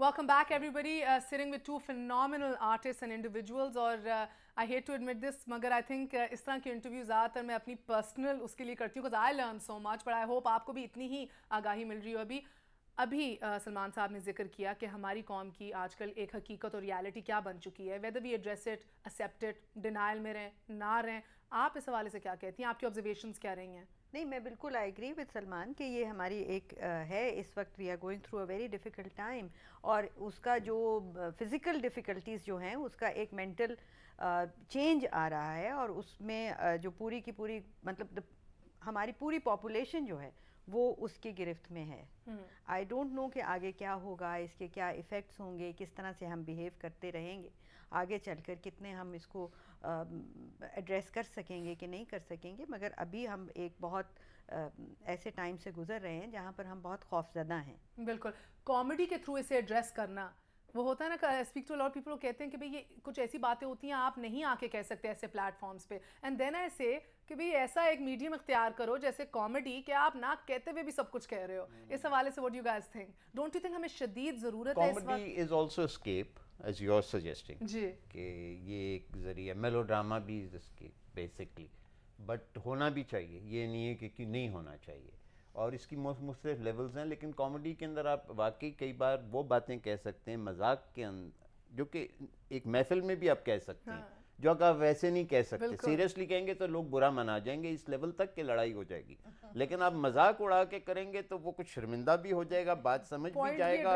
Welcome back, everybody. Sitting with two phenomenal artists and individuals. और I hate to admit this, मगर I think इस तरह के interview ज़्यादातर मैं अपनी पर्सनल उसके लिए करती हूँ because I learn so much, but I hope आपको भी इतनी ही आगाही मिल रही हो। अभी सलमान साहब ने जिक्र किया कि हमारी कौम की आजकल एक हकीकत और रियलिटी क्या बन चुकी है, whether we address it, accept it, denial में रहें, ना रहें। आप इस हवाले से क्या कहती हैं? आपकी ऑब्जर्वेशंस क्या रही हैं? नहीं, मैं बिल्कुल आई एग्री विद सलमान कि ये हमारी एक है, इस वक्त we are going through a very difficult time, और उसका जो फ़िज़िकल डिफ़िकल्टीज़ जो हैं उसका एक मेंटल चेंज आ रहा है, और उसमें जो पूरी की पूरी मतलब हमारी पूरी पॉपुलेशन जो है वो उसकी गिरफ्त में है। आई डोंट नो कि आगे क्या होगा, इसके क्या इफ़ेक्ट्स होंगे, किस तरह से हम बिहेव करते रहेंगे आगे चलकर, कितने हम इसको एड्रेस कर सकेंगे कि नहीं कर सकेंगे, मगर अभी हम एक बहुत ऐसे टाइम से गुजर रहे हैं जहाँ पर हम बहुत खौफज़दा हैं। बिल्कुल, कॉमेडी के थ्रू इसे एड्रेस करना वो होता है ना, स्पीक टू लॉट पीपल कहते हैं कि भाई ये कुछ ऐसी बातें होती हैं आप नहीं आके कह सकते ऐसे प्लेटफॉर्म्स पे, एंड देन आई से कि भाई ऐसा एक मीडियम इख्तियार करो जैसे कॉमेडी कि आप ना कहते हुए भी सब कुछ कह रहे हो। इस हवाले से what do you guys think? Don't you think हमें शदीद ज़रूरत है इस वक्त? Comedy is also escape as you are suggesting जी कि ये एक ज़रिया, मेलोड्रामा भी इज एस्केप बेसिकली, बट होना भी चाहिए, ये नहीं है कि नहीं होना चाहिए, और इसकी मुख्तलिफ लेवल्स हैं। लेकिन कॉमेडी के अंदर आप वाकई कई बार वो बातें कह सकते हैं मजाक के अंदर जो कि एक महफिल में भी आप कह सकते हैं, जो अगर आप वैसे नहीं कह सकते, सीरियसली कहेंगे तो लोग बुरा मना जाएंगे, इस लेवल तक की लड़ाई हो जाएगी। लेकिन आप मजाक उड़ा के करेंगे तो वो कुछ शर्मिंदा भी हो जाएगा, बात समझ भी जाएगा।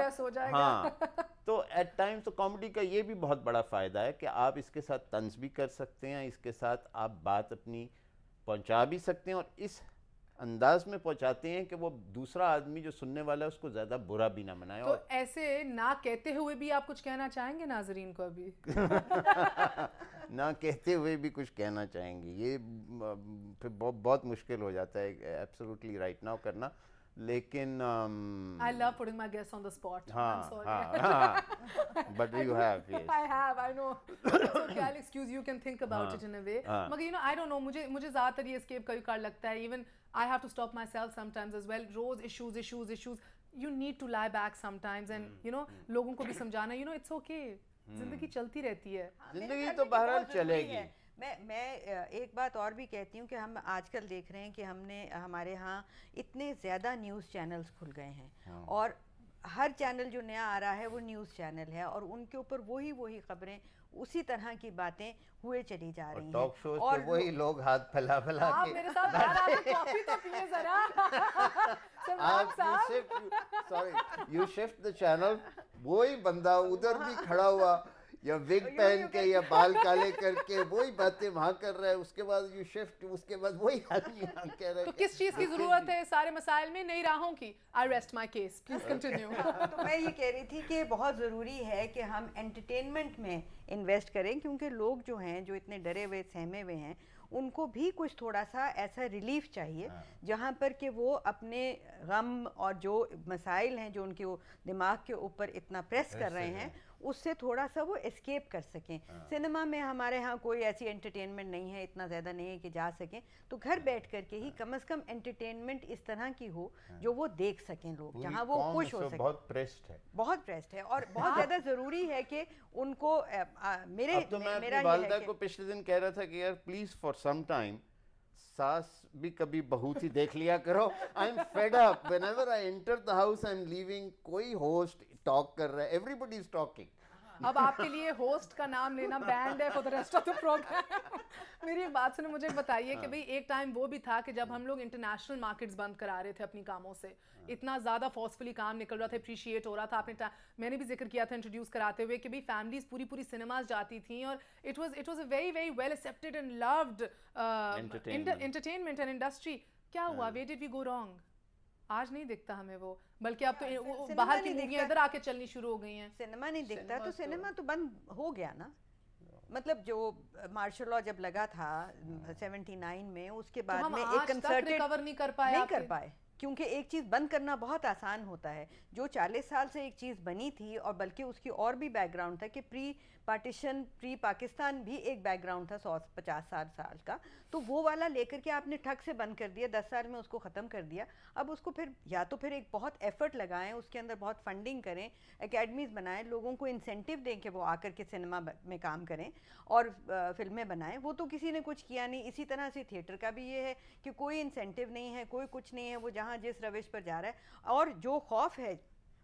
हाँ, तो एट टाइम्स तो कॉमेडी का ये भी बहुत बड़ा फ़ायदा है कि आप इसके साथ तंज भी कर सकते हैं, इसके साथ आप बात अपनी पहुंचा भी सकते हैं, और इस अंदाज में पहुंचाते हैं कि वो दूसरा आदमी जो सुनने वाला है उसको ज्यादा बुरा भी ना मनाए। तो और ऐसे ना कहते हुए भी आप कुछ कहना चाहेंगे नाजरीन को अभी? ना कहते हुए भी कुछ कहना चाहेंगे, ये फिर बहुत मुश्किल हो जाता है एब्सोल्युटली राइट नाउ करना। लेकिन I love putting my guests on the spot. I'm sorry. But you have, yes. I have, I know. It's okay, I'll excuse you, can think about it in a way. मगर you know, I don't know, मुझे ज़्यादातर ये escape कभी कर लगता है, even I have to stop myself sometimes as well. Rose issues. You need to lie back sometimes, and you know, लोगों को भी समझाना, you know, it's okay. जिंदगी चलती रहती है। जिंदगी तो बहरहाल चलेगी। मैं एक बात और भी कहती हूँ कि हम आजकल देख रहे हैं कि हमारे यहाँ इतने ज़्यादा न्यूज़ चैनल्स खुल गए हैं, और हर चैनल जो नया आ रहा है वो न्यूज़ चैनल है, और उनके ऊपर वही खबरें, उसी तरह की बातें हुए चली जा रही हैं। टॉक शोज पे वही लोग हाथ फैला के आप मेरे साथ बाहर कॉफी तो पिए जरा। यू शिफ्ट द चैनल, वही बंदा उधर भी खड़ा हुआ या विग पहन के या बाल काले करके वही बातें वहाँ कर रहा है, उसके बाद यू शिफ्ट, उसके बाद वही आदमी यहाँ कह रहा है। तो किस चीज़ की ज़रूरत है सारे मसाइल में? नई राहों की। आई rest my case, please continue. तो मैं ये कह रही थी कि बहुत ज़रूरी है कि हम एंटरटेनमेंट में इन्वेस्ट करें, क्योंकि लोग जो हैं, जो इतने डरे हुए सहमे हुए हैं, उनको भी कुछ थोड़ा सा ऐसा रिलीफ चाहिए जहाँ पर कि वो अपने गम और जो मसाइल हैं जो उनके दिमाग के ऊपर इतना प्रेस कर रहे हैं, उससे थोड़ा सा वो एस्केप कर सकें। सिनेमा में हमारे यहाँ कोई ऐसी एंटरटेनमेंट नहीं है, इतना ज़्यादा नहीं है कि जा सकें, तो घर बैठ कर के ही कम से कम एंटरटेनमेंट इस तरह की हो जो वो देख सकें लोग, जहाँ वो खुश हो सकें। बहुत प्रेस्ड है और बहुत ज़्यादा ज़रूरी है कि उनको मेरा वालिदा को पिछले दिन कह रहा था कि यार प्लीज फॉर सम टाइम सास भी कभी बहुत ही देख लिया करो। I am fed up, whenever I enter the house I am leaving, कोई होस्ट टॉक कर रहा है, एवरीबॉडी इज टॉकिंग। अब आपके लिए होस्ट का नाम लेना बैंड है for the rest of the programme. मेरी एक बात सुनो, मुझे बताइए कि भाई एक टाइम वो भी था कि जब हम लोग इंटरनेशनल मार्केट्स बंद करा रहे थे अपनी कामों से, इतना ज़्यादा फोर्सफुली काम निकल रहा था, अप्रिशिएट हो रहा था। मैंने भी जिक्र किया था इंट्रोड्यूस कराते हुए कि भाई फैमिलीज पूरी सिनेमाज जाती थी, और it was a very well accepted and loved entertainment and industry. क्या हुआ? Where did we go wrong? आज नहीं दिखता हमें वो, बल्कि अब तो बाहर की मूवियां इधर आके चलनी शुरू हो गई हैं। सिनेमा नहीं दिखता तो सिनेमा तो बंद हो गया ना। मतलब जो मार्शल लॉ जब लगा था 79 में, उसके बाद में एक कंसर्टेड रिकवर नहीं कर पाए। کیونکہ ایک چیز بند کرنا بہت آسان ہوتا ہے. جو 40 سال سے ایک چیز بنی تھی اور بلکہ اس کی اور بھی بیک گراؤنڈ تھا کہ پری پارٹیشن پری پاکستان بھی ایک بیک گراؤنڈ تھا 150 سال کا, تو وہ والا لے کر کے آپ نے ٹھک سے بند کر دیا, 10 سال میں اس کو ختم کر دیا. اب اس کو پھر یا تو پھر ایک بہت ایفرٹ لگائیں, اس کے اندر بہت فنڈنگ کریں, اکیڈمیز بنائیں, لوگوں کو انسینٹیو دیں کہ وہ آ کر کے سنیما میں کام کریں اور فلمیں بنائیں. وہ تو کسی نے کچھ کیا نہیں. اسی طرح سے تھیٹر کا بھی یہ ہے کہ کوئی انسینٹیو نہیں ہے, کوئی کچھ نہیں ہے, وہ جہاں جس روش پر جا رہا ہے. اور جو خوف ہے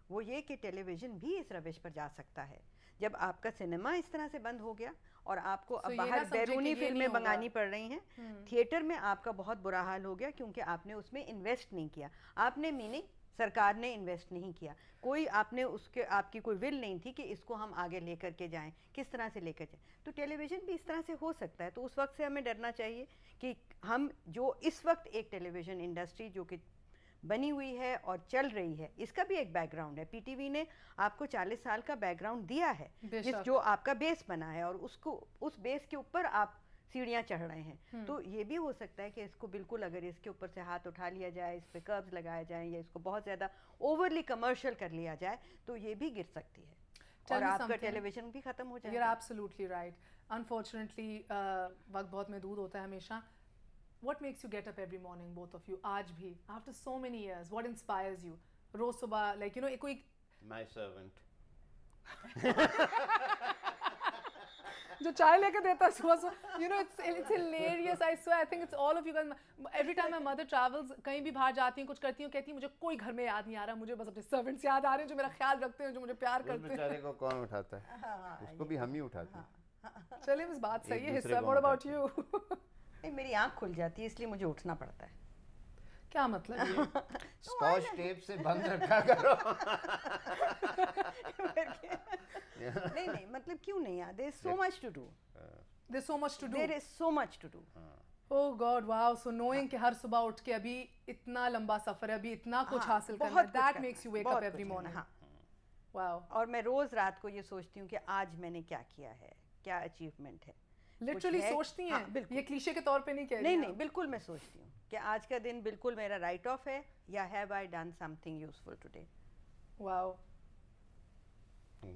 وہ یہ کہ ٹیلی ویژن بھی اس روش پر جا سکتا ہے. جب آپ کا سنیما اس طرح سے بند ہو گیا اور آپ کو اب باہر بیرونی فلمیں منگانی پڑ رہی ہیں, تھیٹر میں آپ کا بہت برا حال ہو گیا کیونکہ آپ نے اس میں انویسٹ نہیں کیا. آپ نے میننگ سرکار نے انویسٹ نہیں کیا, کوئی آپ نے اس کے آپ کی کوئی ول نہیں تھی کہ اس کو ہم آگے لے کر کے جائیں, کس طرح سے لے کر جائیں. تو ٹیلی ویژن بھی اس طرح سے ہو سکتا ہے. تو اس وقت سے ہمیں ڈرنا چاہیے کہ ہم جو اس وقت ایک ٹیلی ویژن انڈسٹری جو کہ بنی ہوئی ہے اور چل رہی ہے, اس کا بھی ایک بیک گراؤنڈ ہے. پی ٹی وی نے آپ کو 40 سال کا بیک گراؤنڈ دیا ہے, جو آپ کا بیس بنا ہے, اور اس بیس کے اوپر آپ سیڑھیاں چڑھ رہے ہیں. تو یہ بھی ہو سکتا ہے کہ اس کو بالکل اگر اس کے اوپر سے ہاتھ اٹھا لیا جائے, اس پہ کربز لگائے جائیں, یا اس کو بہت زیادہ اوورلی کمرشل کر لیا جائے, تو یہ بھی گر سکتی ہے اور آپ کا ٹیلی ویژن بھی ختم ہو جائے گا. You're absolutely right. Unfortunately, وقت بہت محدود ہوتا ہے ہمیشہ. What makes you get up every morning, both of you? آج بھی, after so many years, what inspires you? روز صبح, like, you know, کوئی My servant. جو چائے لے کے دیتا ہے صبح صبح, you know, it's hilarious. I swear, I think it's all of you guys. Every time my mother travels, کہیں بھی باہر جاتی ہیں, کچھ کرتی ہوں, کہتی ہیں مجھے کوئی گھر میں یاد نہیں آ رہا, مجھے بس اپنے سرونٹس یاد آ رہے ہیں جو میرا خیال رکھتے ہیں, جو مجھے پیار کرتے ہیں. بیچارے کو کون اٹھاتا ہے, اس کو بھی ہم ہی اٹھاتے ہیں. چلیے بس بات صحیح ہے حصہ. What about you? میری آنکھ کھل جاتی ہے اس لیے مجھے اٹھنا پڑتا ہے. کیا مطلب یہ اسکاچ ٹیپ سے بند رکھا کرو. نہیں مطلب کیوں نہیں یار, there is so much to do. There's so much to do. There is so much to do. Oh God, wow. So knowing کہ ہر صبح اٹھ کے ابھی اتنا لمبا سفر ہے, ابھی اتنا کچھ حاصل کرنا ہے, that makes you wake up every morning. Wow. اور میں روز رات کو یہ سوچتی ہوں کہ آج میں نے کیا کیا ہے, کیا اچیومنٹ ہے. لٹرلی سوچتی ہیں, یہ کلیشے کے طور پہ نہیں کہہ رہی. نہیں بالکل میں سوچتی ہوں کہ آج کا دن بالکل میرا رائٹ آف ہے, یا have I done some thing useful today. Wow.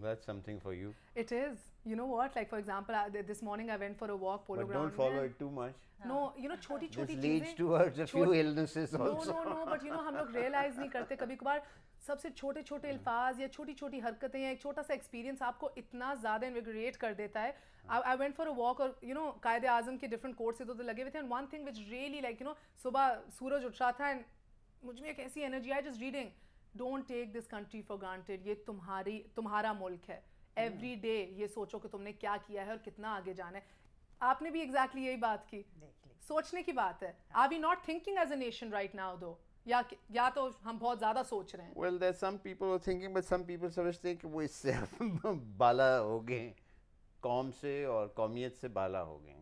That's something for you. It is. You know what? Like for example, this morning I went for a walk, polo But ground. don't follow it too much. No, you know, چھوٹی چھوٹی This چیزیں. leads towards a few illnesses also. No, but you know, ہم لوگ realise نہیں کرتے کبھی کبھار سب سے چھوٹے چھوٹے الفاظ یا چھوٹی چھوٹی حرکتیں یا ایک چھوٹا سا ایکسپیرینس آپ کو اتنا زیادہ انویگریٹ کر دیتا ہے. I went for a walk, اور you know, قائد اعظم کے ڈفرنٹ کوٹس ادھر لگے ہوئے تھے, and one thing which really, like, you know, صبح سورج اٹھ رہا تھا and مجھ میں ایک ایسی energy I just reading, don't take this country for granted. یہ تمہارا ملک ہے. ایوری ڈے یہ سوچو کہ تم نے کیا کیا ہے اور کتنا آگے جانا ہے. آپ نے بھی ایگزیکٹلی یہی بات کی. سوچنے کی بات ہے. Are we not thinking as a nation right now though? یا تو ہم بہت زیادہ سوچ رہے ہیں. Well, there's some people who are thinking, but some people سمجھتے ہیں کہ وہ اس سے بالا ہو گئے, قوم سے اور قومیت سے بالا ہو گئے.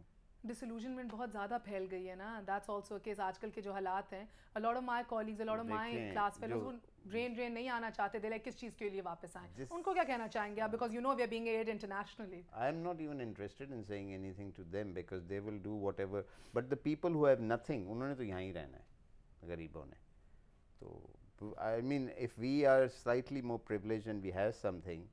ڈسلوژنمنٹ بہت زیادہ پھیل گئی ہے نا. That's also case. آج کل کے جو حالات ہیں, a lot of my colleagues, a lot of my class fellows وہ ڈرین نہیں آنا چاہتے. دے لائک کس چیز کے لیے واپس آئیں. ان کو کیا کہنا چاہیں گے آپ, because you know we are being aired internationally. I am not even interested in saying anything to them because they will do whatever. But the people who have nothing, انہوں نے تو یہاں ہی رہنا ہے, غریبوں نے. تو I mean, if we are slightly more privileged and we have something,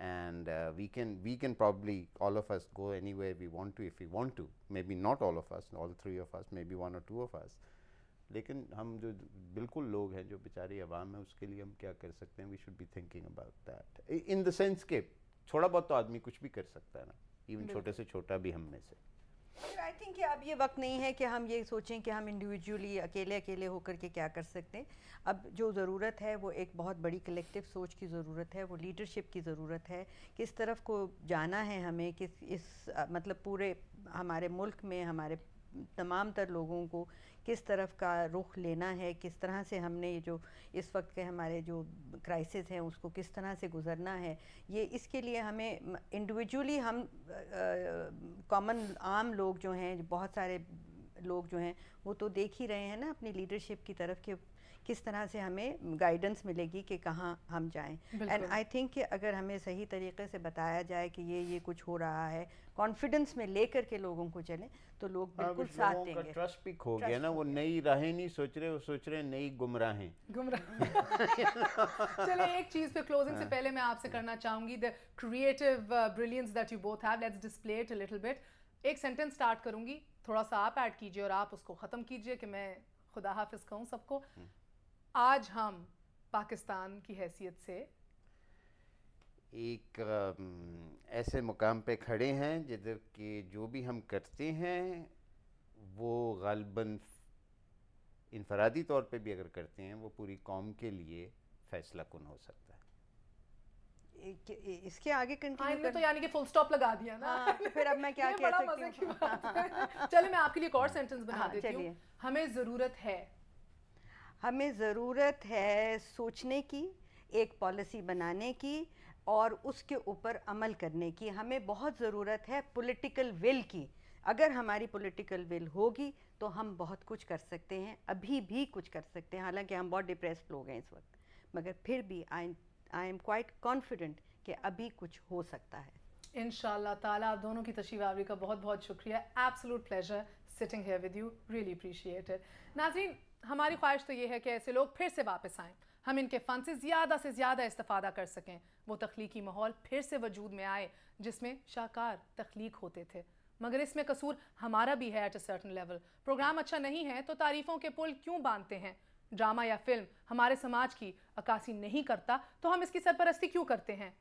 and we can probably, all of us, go anywhere we want to if we want to. Maybe not all of us, all three of us, maybe one or two of us. لیکن ہم جو بالکل لوگ ہیں جو بیچاری عوام ہے, اس کے لیے ہم کیا کر سکتے ہیں. We should be thinking about that in the sense کہ تھوڑا بہت تو آدمی کچھ بھی کر سکتا ہے نا, ایون چھوٹے سے چھوٹا بھی ہم میں سے. آئی تھنک کہ اب یہ وقت نہیں ہے کہ ہم یہ سوچیں کہ ہم انڈیویجولی اکیلے ہو کر کے کیا کر سکتے ہیں. اب جو ضرورت ہے وہ ایک بہت بڑی کلیکٹیو سوچ کی ضرورت ہے, وہ لیڈرشپ کی ضرورت ہے. کس طرف کو جانا ہے ہمیں, اس مطلب پورے ہمارے ملک میں ہمارے تمام تر لوگوں کو کس طرف کا رخ لینا ہے, کس طرح سے ہم نے یہ جو اس وقت کے ہمارے جو کرائسس ہیں اس کو کس طرح سے گزرنا ہے. یہ اس کے لیے ہمیں انڈیویجولی ہم کامن عام لوگ جو ہیں, بہت سارے لوگ جو ہیں وہ تو دیکھ ہی رہے ہیں نا اپنی لیڈرشپ کی طرف किस तरह से हमें गाइडेंस मिलेगी कि कहाँ हम जाएं. एंड आई थिंक कि अगर हमें सही तरीके से बताया जाए कि ये कुछ हो रहा है, कॉन्फिडेंस में लेकर के लोगों को चलें तो लोग बिल्कुल साथ देंगे. ट्रस्ट भी खो गया ना, वो नई राहें नहीं सोच रहे, वो सोच रहे नई गुमराहें. चले एक चीज पे क्लोजिंग से पहले मैं आपसे करना चाहूंगी, the creative brilliance that you both have, let's display it a little bit. एक सेंटेंस स्टार्ट करूंगी, थोड़ा सा आप ऐड कीजिए और आप उसको ख़त्म कीजिए कि मैं खुदा हाफिज कहूँ सबको. आज हम पाकिस्तान की हैसियत से एक ऐसे मुकाम पे खड़े हैं जिधर कि जो भी हम करते हैं वो गालिबन इनफरादी तौर पे भी अगर करते हैं वो पूरी कौम के लिए फैसला कुन हो सकता है. इसके आगे कंटिन्यू तो यानी कि फुल स्टॉप लगा दिया ना. तो फिर अब मैं क्या कह सकती हूँ. चलिए मैं आपके लिए एक और सेंटेंस बना देती हूँ. हमें ज़रूरत है सोचने की, एक पॉलिसी बनाने की और उसके ऊपर अमल करने की. हमें बहुत ज़रूरत है पॉलिटिकल विल की. अगर हमारी पॉलिटिकल विल होगी तो हम बहुत कुछ कर सकते हैं, अभी भी कुछ कर सकते हैं. हालांकि हम बहुत डिप्रेस्ड लोग हैं इस वक्त, मगर फिर भी आई एम क्वाइट कॉन्फिडेंट कि अभी कुछ हो सकता है. इंशाल्लाह ताला. आप दोनों की तशरीफ आवरी का बहुत बहुत शुक्रिया. Absolute pleasure sitting here with you, really appreciate it. नाज़रीन, हमारी ख्वाहिश तो ये है कि ऐसे लोग फिर से वापस आएँ, हम इनके फ़न से ज़्यादा इस्तेफ़ादा कर सकें, वो तख्लीकी माहौल फिर से वजूद में आए जिसमें शाहकार तख्लीक होते थे. मगर इसमें कसूर हमारा भी है at a certain level. Programme अच्छा नहीं है तो तारीफ़ों के पुल क्यों बांधते हैं? ड्रामा या फिल्म हमारे समाज की अक्कासी नहीं करता तो हम इसकी सरपरस्ती क्यों करते हैं?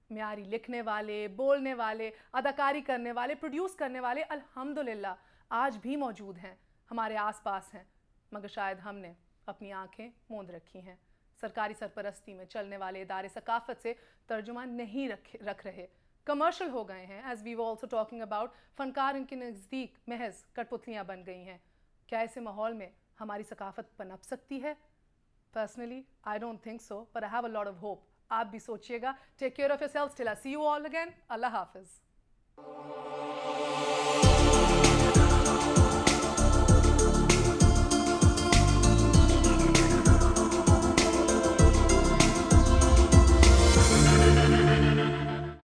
म्यारी लिखने वाले, बोलने वाले, अदाकारी करने वाले, प्रोड्यूस करने वाले अल्हम्दुलिल्लाह आज भी मौजूद हैं, हमारे आसपास हैं, मगर शायद हमने अपनी आंखें मूंद रखी हैं. सरकारी सरपरस्ती में चलने वाले इदारे सकाफत से तर्जुमा नहीं रख रहे, कमर्शियल हो गए हैं. As we were also talking about, फनकार इनके नज़दीक महज कठपुतलियाँ बन गई हैं. क्या ऐसे माहौल में हमारी सकाफत पनप सकती है? Personally I don't think so, but I have a lot of hope. आप भी सोचिएगा. Take care of yourselves till I see you all again. अल्लाह हाफिज़.